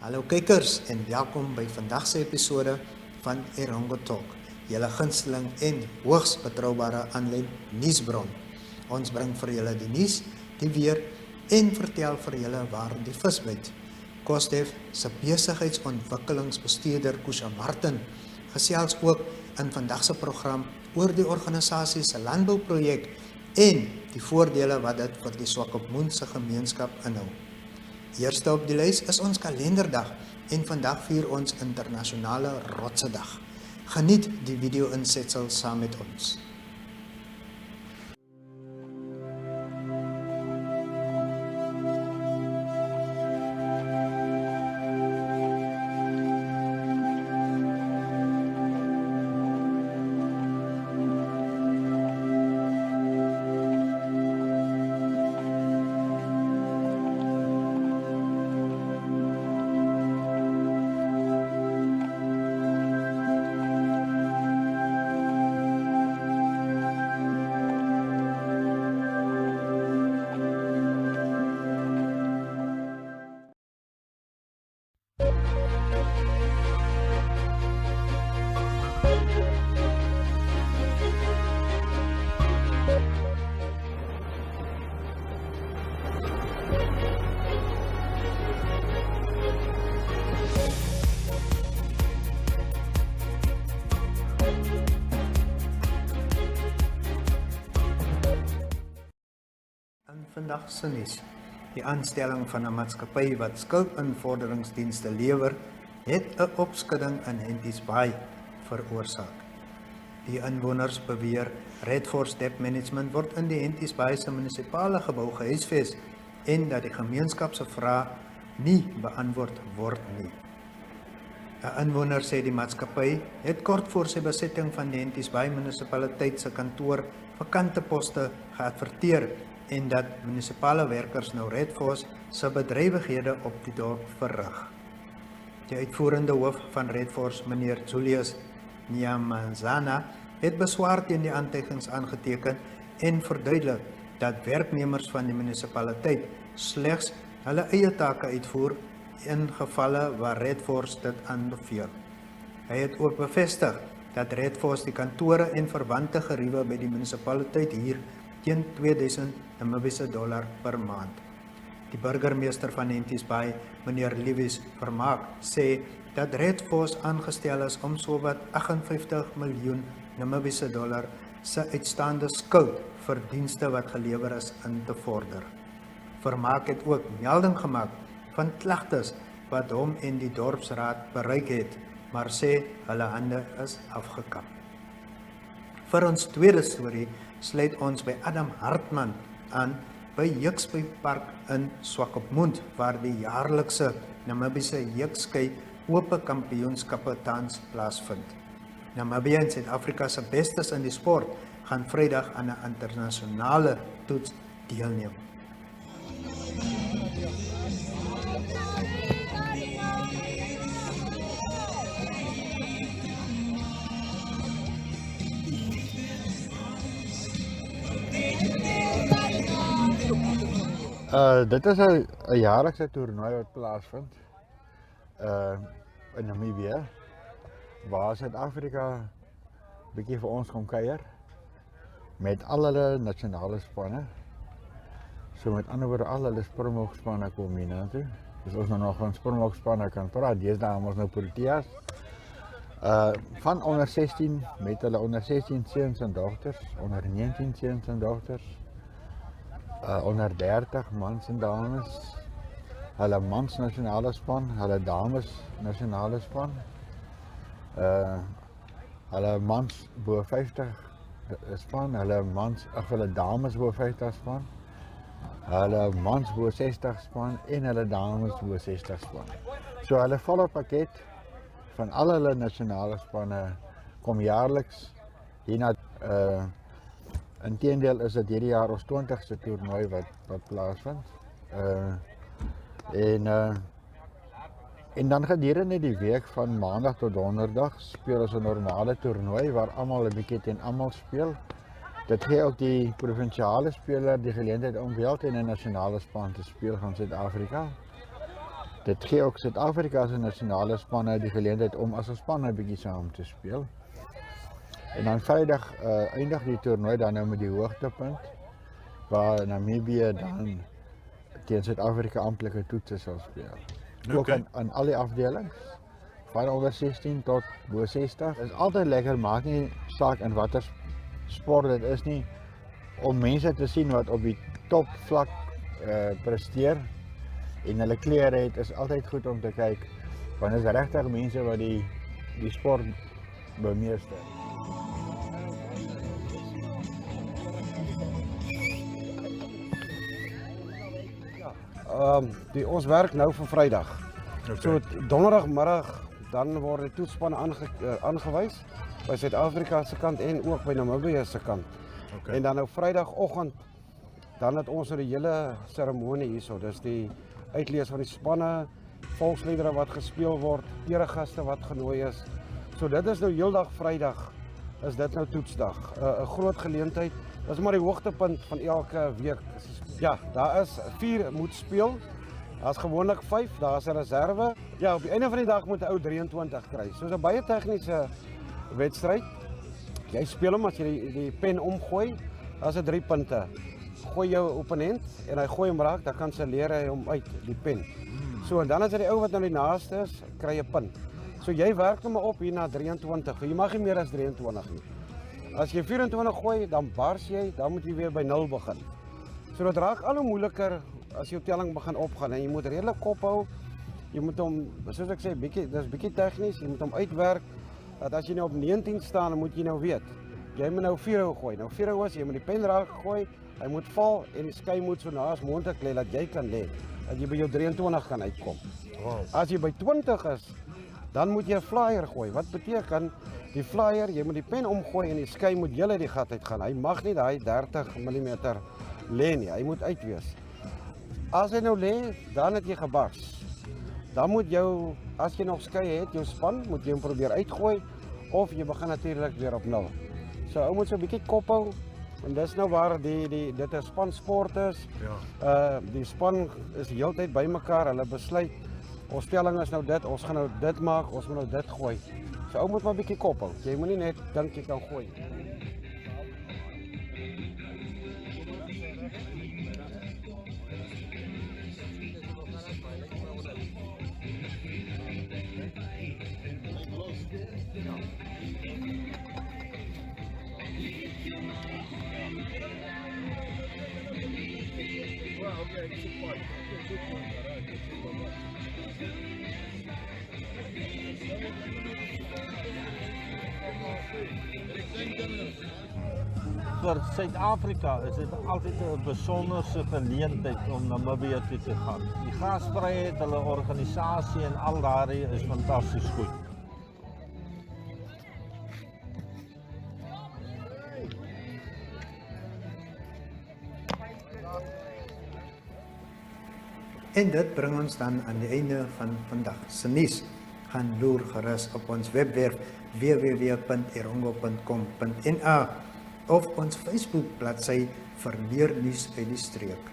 Hallo kykers en welkom by vandag se episode van Erongo Talk, julle gunsteling en hoogs betroubare aanlyn nuusbron. Ons bring vir julle die nuus, die weer en vertel vir julle waar die vis byt. COSDEF se besigheidsontwikkelingsbestuurder Koesha Martin gesels ook in vandag se program oor die organisasie se landbouprojek en die voordele wat dit vir die Swakopmund se gemeenskap inhou. Eerste op die lys is ons kalenderdag en vandag vier ons internasionale rotsedag. Geniet die video-insetsel saam met ons. Vandag se nuus. Die aanstelling van 'n maatskappy wat skuldinvorderingsdienste lewer, het 'n opskudding in Henties Bay veroorsaak. Die inwoners beweer Redforce Debt Management word in die Henties Bay se munisipale gebou gehuisves en dat die gemeenskap se vrae nie beantwoord word nie. 'n Inwoner sê die maatskappy het kort voor sy besetting van die Henties Bay munisipaliteit se kantoor vakante poste geadverteer en dat munisipale werkers nou Redforce se bedrywighede op die dorp verrig. Die uitvoerende hoof van Redforce, meneer Julius Nyamanzana, het beswaar teen die aantuigings aangeteken en verduidelik dat werknemers van die munisipaliteit slegs hulle eie take uitvoer in gevalle waar Redforce dit aanbeveel. Hy het ook bevestig dat Redforce die kantore en verwante geriewe by die munisipaliteit hier teen 2000 Namibiese dollar per maand. Die burgemeester van Henties Bay, meneer Lewis Vermaak, sê dat Redforce aangestel is om sowat 58 miljoen Namibiese dollar se uitstaande skuld vir dienste wat gelewer is in te vorder. Vermaak het ook melding gemaak van klagtes wat hom en die dorpsraad bereik het, maar sê hulle hande is afgekap. Vir ons tweede storie sluit ons by Adam Hartman aan by Jeuksby Park in Swakopmund, waar die jaarlikse Namibiese jeugskei ope kampioenskappe tans plaasvind. Namibië en Suid-Afrika se bestes in die sport gaan Vrydag aan 'n internasionale toets deelneem. Dit is 'n jaarlikse toernooi wat plaasvind in Namibië, waar Suid-Afrika bietjie vir ons kom kuier met al hulle nasionale spanne. So met ander woorde, al hulle springbokspanne kom hier na toe. Dus ons nog van springbokspanne kan praat. Deesdae ons nou Proteas. Van onder 16 met hulle onder 16 seuns en dogters, onder 19 seuns en dogters. Onder 30 mans en dames, hulle mans nasionale span, hulle dames nasionale span, hulle mans bo 50 span, hulle dames bo 50 span, hulle mans bo 60 span en hulle dames bo 60 span. So hulle volle pakket van al hulle nasionale spanne kom jaarliks hierna. Inteendeel is dit hierdie jaar ons 20ste toernooi wat plaasvind. En dan gedurende die week van maandag tot donderdag speel ons 'n normale toernooi waar almal 'n bietjie teen almal speel. Dit gee ook die provinsiale speler die geleentheid om wel teen 'n nasionale span te speel van Suid-Afrika. Dit gee ook Suid-Afrika se nasionale spanne die geleentheid om as 'n span 'n bietjie saam te speel. En dan Vrydag eindig die toernooi dan nou met die hoogtepunt waar Namibië dan teen Suid-Afrika amptelike toetse sal speel. Ook aan al die afdelings van onder 16 tot bo 60. Dit is altyd lekker, maak nie saak in watter sport dit is nie, om mense te sien wat op die top vlak presteer en hulle klere het, is altyd goed om te kyk, want dit is regtig mense wat die sport bemeester. Ons werk nou vir Vrydag. So donderdagmiddag dan word die toetsspanne aangewys by Suid-Afrika se kant en ook by Namibië se kant. En dan nou Vrydagoggend dan het ons die hele seremonie hierso. Dis die uitlees van die spanne, volksliedere wat gespeel word, eregaste wat genooi is. So dit is nou heeldag Vrydag. Is dit nou toetsdag. 'n Groot geleentheid. Dis maar die hoogtepunt van elke week. Ja, daar is 4 moet speel. Daar's gewoonlik 5, daar's 'n reserve. Ja, op die einde van die dag moet 'n ou 23 kry. So 'n baie tegniese wedstryd. Jy speel hom as jy die pen omgooi, as 'n 3 punte. Gooi jou opponent en hy gooi hom raak, dan kanselleer hy hom uit die pen. So en dan as hy die ou wat nou die naaste is, kry 'n punt. So jy werk hom op hier na 23. Jy mag nie meer as 23 nie. As jy 24 gooi, dan bars jy, dan moet jy weer by 0 begin. So dit raak al hoe moeiliker as jou telling begin opgaan en jy moet redelik kop hou. Jy moet hom, soos ek sê, dis bietjie tegnies, jy moet hom uitwerk. Dat as jy nou op 19 staan, dan moet jy nou weet. Jy moet nou 4 hou gooi. Nou 4 hou is, jy moet die pen raak gooi, hy moet val en die skei moet so naas moontlik lê dat jy kan lê. Dat jy by jou 23 kan uitkom. Wow. As jy by 20 is, dan moet jy 'n flyer gooi. Wat beteken die flyer, jy moet die pen omgooi en die skei moet hele die gat uit gaan. Hy mag nie daai 30 mm lê nie. Hy moet uit wees. As hy nou lê, dan het jy gebars. Dan moet jou, as jy nog skei het, jou span, moet jy hom probeer uitgooi of jy begin natuurlik weer op 0. So ou moet so 'n bietjie kop hou en dis nou waar dit 'n spansport is. Ja. Die span is die hele tyd bymekaar. Hulle besluit ons stelling is nou dit, ons gaan nou dit maak, ons moet nou dit gooi. So ou moet maar 'n bietjie kop hou. Jy moenie net dink jy kan gooi. Voor Suid-Afrika is dit altyd 'n besonderse geleentheid om Namibië toe te gaan. Die gasvryheid, hulle organisasie en al daardie is fantasties goed. En dit bring ons dan aan die einde van vandag se nuus. Gaan loer gerus op ons webwerf www.erongo.com.na of ons Facebook bladsy vir meer nuus uit die streek.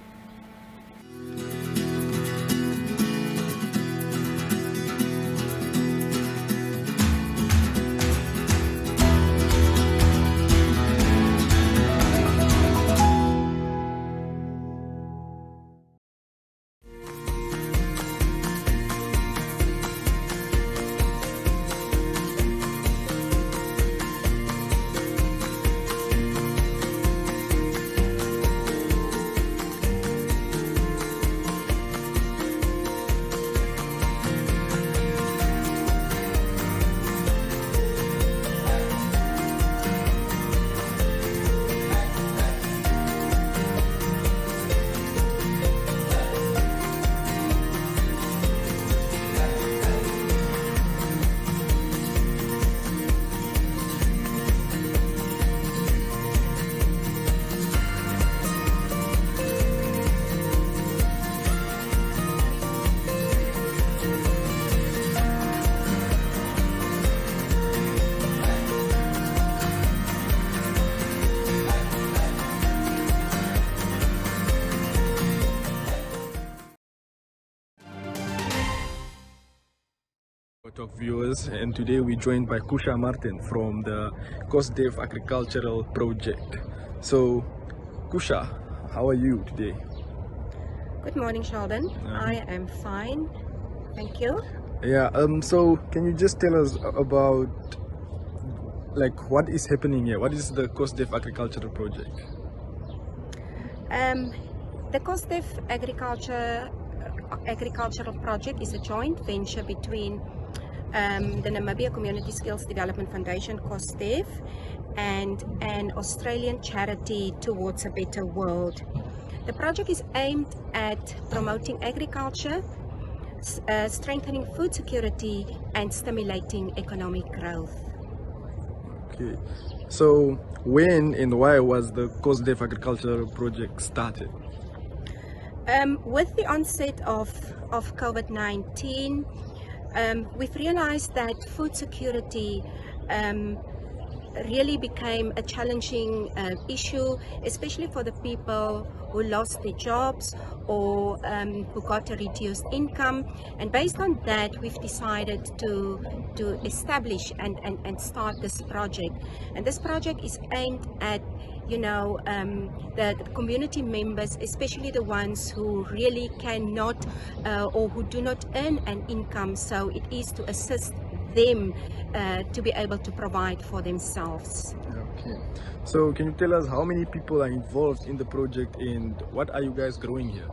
Erongo Talk viewers, and today we're joined by Koesha Martin from the COSDEF Agricultural Project. So, Koesha, how are you today? Good morning, Sheldon. I am fine, thank you. Yeah, so can you just tell us about what is happening here? What is the COSDEF Agricultural Project? The COSDEF Agricultural Project is a joint venture between the Namibia Community Skills Development Foundation, COSDEF, and an Australian charity towards a better world. The project is aimed at promoting agriculture, strengthening food security, and stimulating economic growth. Okay, so when and why was the COSDEF Agricultural Project started? With the onset of COVID-19, we've realized that food security really became a challenging issue, especially for the people who lost their jobs or who got a reduced income. And based on that, we've decided to establish and start this project. And this project is aimed at the community members, especially the ones who really cannot or who do not earn an income. So it is to assist them to be able to provide for themselves. Okay, so can you tell us how many people are involved in the project and what are you guys growing here?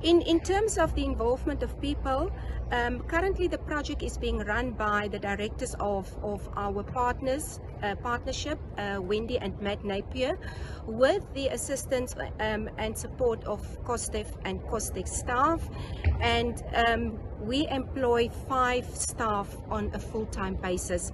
In terms of the involvement of people, currently the project is being run by the directors of our partnership, Wendy and Matt Napier, with the assistance and support of COSDEF and COSDEF staff, and we employ 5 staff on a full-time basis.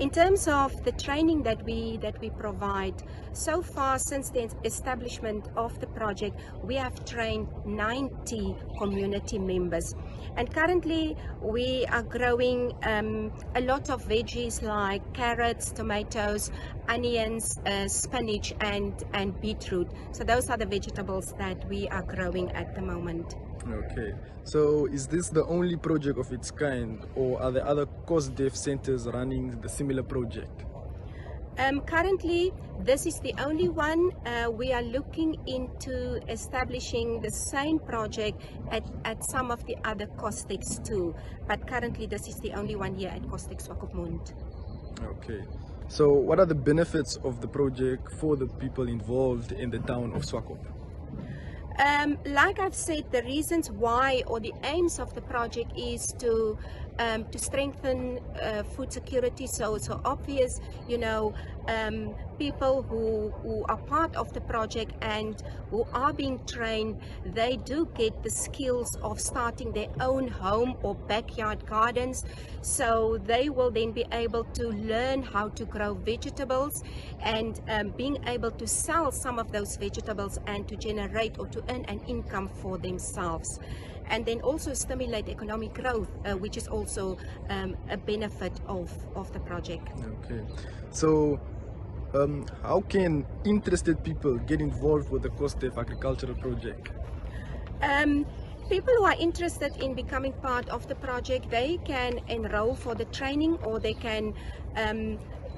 In terms of the training that we provide, so far since the establishment of the project, we have trained 90 community members. And currently we are growing a lot of veggies like carrots, tomatoes, onions, spinach and beetroot. So those are the vegetables that we are growing at the moment. Okay, so is this the only project of its kind, or are there other COSDEF centers running the similar project? Currently, this is the only one. We are looking into establishing the same project at some of the other COSDEFs too, but currently this is the only one here at COSDEF Swakopmund. Okay, so what are the benefits of the project for the people involved in the town of Swakop? Like I've said, the reasons why or the aims of the project is to strengthen food security. So it's obvious, people who are part of the project and who are being trained, they do get the skills of starting their own home or backyard gardens. So they will then be able to learn how to grow vegetables and being able to sell some of those vegetables and to generate or to earn an income for themselves. And then also stimulate economic growth, which is also a benefit of the project. Okay, so how can interested people get involved with the COSDEF Agricultural Project? People who are interested in becoming part of the project, they can enroll for the training, or they can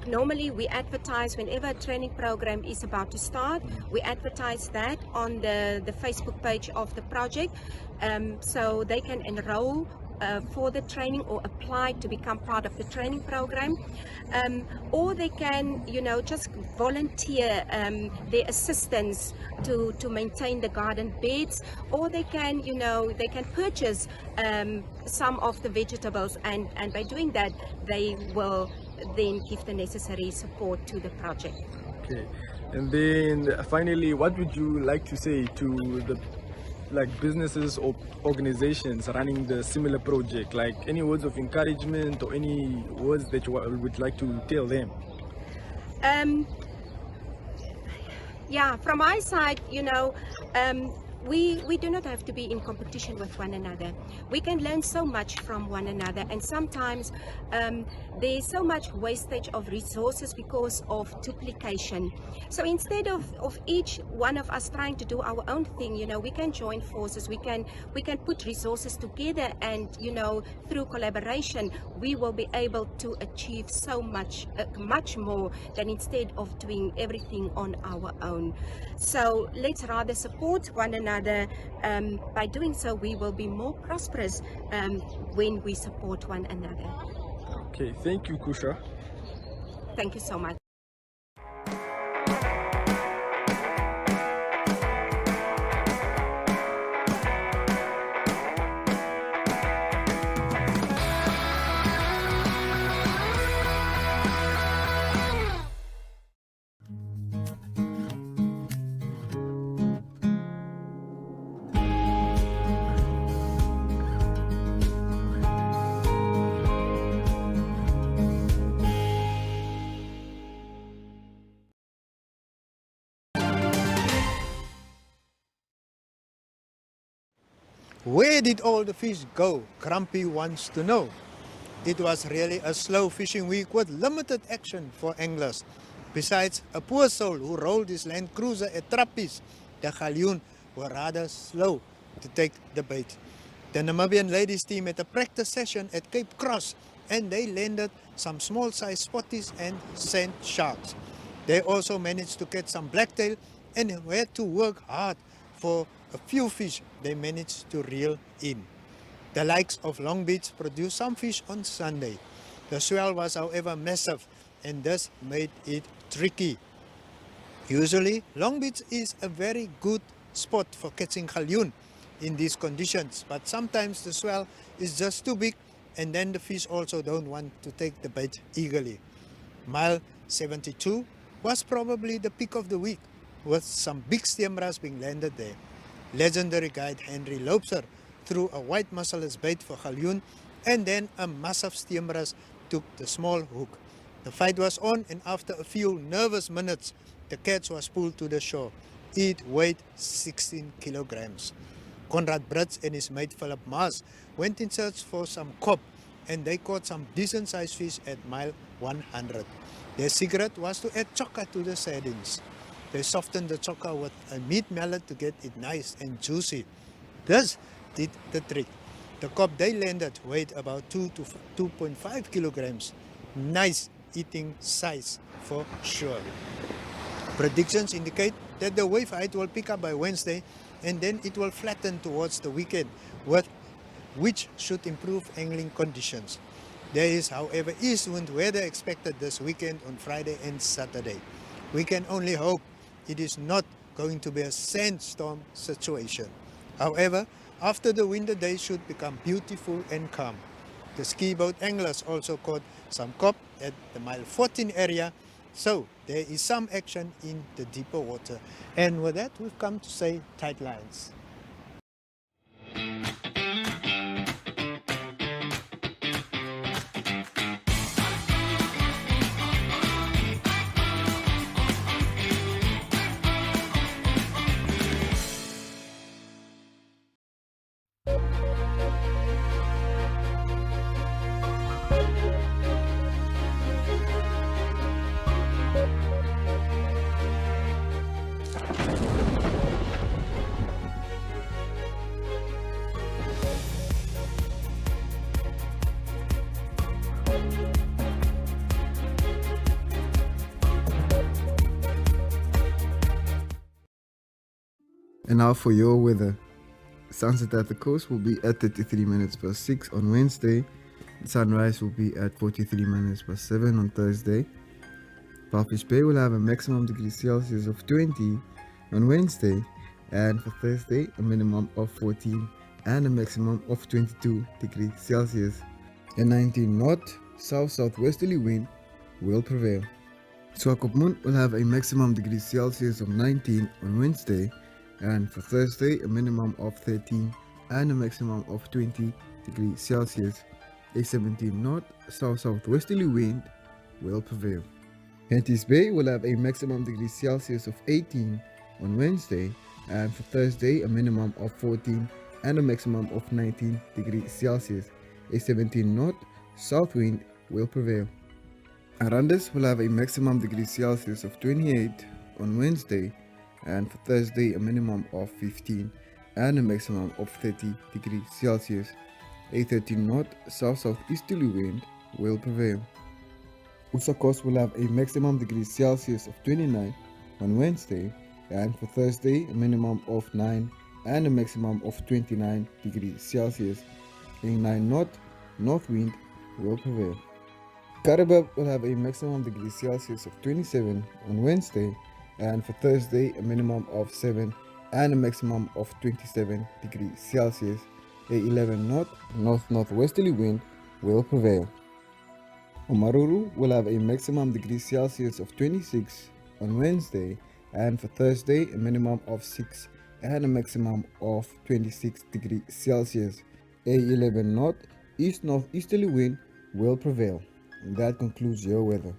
normally we advertise whenever a training program is about to start. We advertise that on the Facebook page of the project, so they can enroll for the training or apply to become part of the training program, or they can just volunteer their assistance to maintain the garden beds, or they can they can purchase some of the vegetables, and by doing that they will then give the necessary support to the project. Okay, and then finally, what would you like to say to the businesses or organizations running the similar project? Any words of encouragement or any words that you would like to tell them? Yeah, from my side, we do not have to be in competition with one another. We can learn so much from one another, and sometimes there's so much wastage of resources because of duplication. So instead of each one of us trying to do our own thing, we can join forces, we can put resources together, and through collaboration we will be able to achieve so much more than instead of doing everything on our own. So let's rather support one another. By doing so, we will be more prosperous when we support one another. Okay, thank you, Koesha. Thank you so much. Where did all the fish go? Grumpy wants to know. It was really a slow fishing week with limited action for anglers. Besides a poor soul who rolled his Land Cruiser at Trappies, the galjoen were rather slow to take the bait. The Namibian ladies team had a practice session at Cape Cross, and they landed some small-sized spotties and sand sharks. They also managed to catch some blacktail and had to work hard for a few fish they managed to reel in. The likes of Long Beach produced some fish on Sunday. The swell was however massive, and this made it tricky. Usually, Long Beach is a very good spot for catching galjoen in these conditions, but sometimes the swell is just too big, and then the fish also don't want to take the bait eagerly. Mile 72 was probably the peak of the week, with some big stemras being landed there. Legendary guide Henry Loubser threw a white muscleless bait for galjoen, and then a massive stemras took the small hook. The fight was on, and after a few nervous minutes, the catch was pulled to the shore. It weighed 16 kilograms. Conrad Brits and his mate Philip Maas went in search for some kop, and they caught some decent sized fish at mile 100. Their secret was to add chokka to the sardines. They softened the chokka with a meat mallet to get it nice and juicy. This did the trick. The kop they landed weighed about 2 to 2.5 kilograms. Nice eating size for sure. Predictions indicate that the wave height will pick up by Wednesday, and then it will flatten towards the weekend, which should improve angling conditions. There is, however, east wind weather expected this weekend on Friday and Saturday. We can only hope it is not going to be a sandstorm situation. However, after the winter days should become beautiful and calm. The ski boat anglers also caught some kop at the mile 14 area, so there is some action in the deeper water. And with that, we've come to say tight lines. And now for your weather. Sunset at the coast will be at 33 minutes past 6 on Wednesday. Sunrise will be at 43 minutes past 7 on Thursday. Walvis Bay will have a maximum degree Celsius of 20 on Wednesday, and for Thursday a minimum of 14 and a maximum of 22 degrees Celsius. A 19 knot south-southwesterly wind will prevail. Swakopmund will have a maximum degree Celsius of 19 on Wednesday, and for Thursday a minimum of 13 and a maximum of 20 degrees Celsius. A 17 knot south-southwesterly wind will prevail. Henties Bay will have a maximum degree Celsius of 18 on Wednesday, and for Thursday a minimum of 14 and a maximum of 19 degrees Celsius. A 17 knot south wind will prevail. Arandis will have a maximum degree Celsius of 28 on Wednesday, and for Thursday a minimum of 15 and a maximum of 30 degrees Celsius. A 13 knot south-southeasterly wind will prevail. Usakos will have a maximum degree Celsius of 29 on Wednesday, and for Thursday a minimum of 9 and a maximum of 29 degrees Celsius. A 9 knot north wind will prevail. Karabab will have a maximum degree Celsius of 27 on Wednesday, and for Thursday a minimum of 7 and a maximum of 27 degrees Celsius. A 11 knot north-northwesterly wind will prevail. Omaruru will have a maximum degree Celsius of 26 on Wednesday, and for Thursday a minimum of 6 and a maximum of 26 degrees Celsius. A 11 knot east-northeasterly wind will prevail. And that concludes your weather.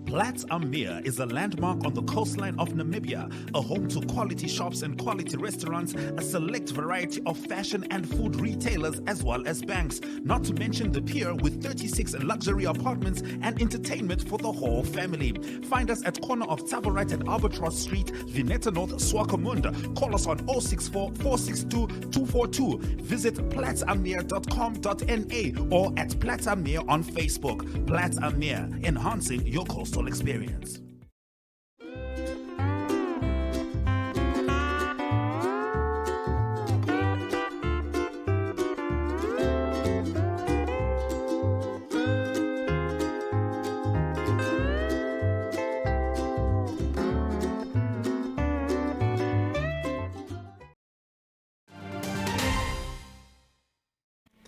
Platz Meer is a landmark on the coastline of Namibia, a home to quality shops and quality restaurants, a select variety of fashion and food retailers, as well as banks, not to mention the pier with 36 luxury apartments and entertainment for the whole family. Find us at corner of Tabarite and Albatross Street, Vineta North, Swakopmund. Call us on 064 462 242. Visit platzamir.com.na or at Platz Meer on Facebook. Platz Meer, enhancing your coastal experience.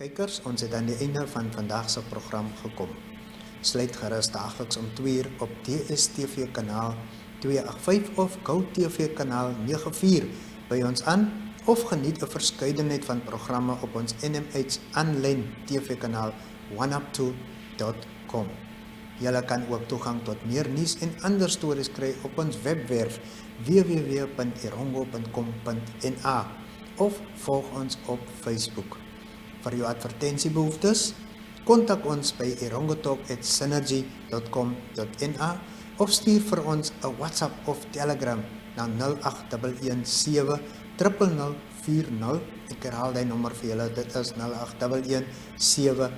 Kykers, ons het aan die einde van vandag se program gekom. Sluit gerus daagliks om 2 uur op DStv kanaal 285 of GoTV kanaal 94 by ons aan, of geniet 'n verskeidenheid van programme op ons NMH aanlyn TV kanaal 1up2.com. Julle kan ook toegang tot meer nuus en ander stories kry op ons webwerf www.erongo.com.na of volg ons op Facebook. Vir jou advertensiebehoeftes, kontak ons by erongotalk@synergy.com.na of stuur vir ons 'n WhatsApp of Telegram na 0817 000 40. Ek herhaal die nommer vir julle, dit is 0817 000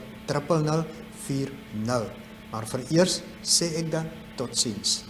40. Maar vereers sê ek dan totsiens.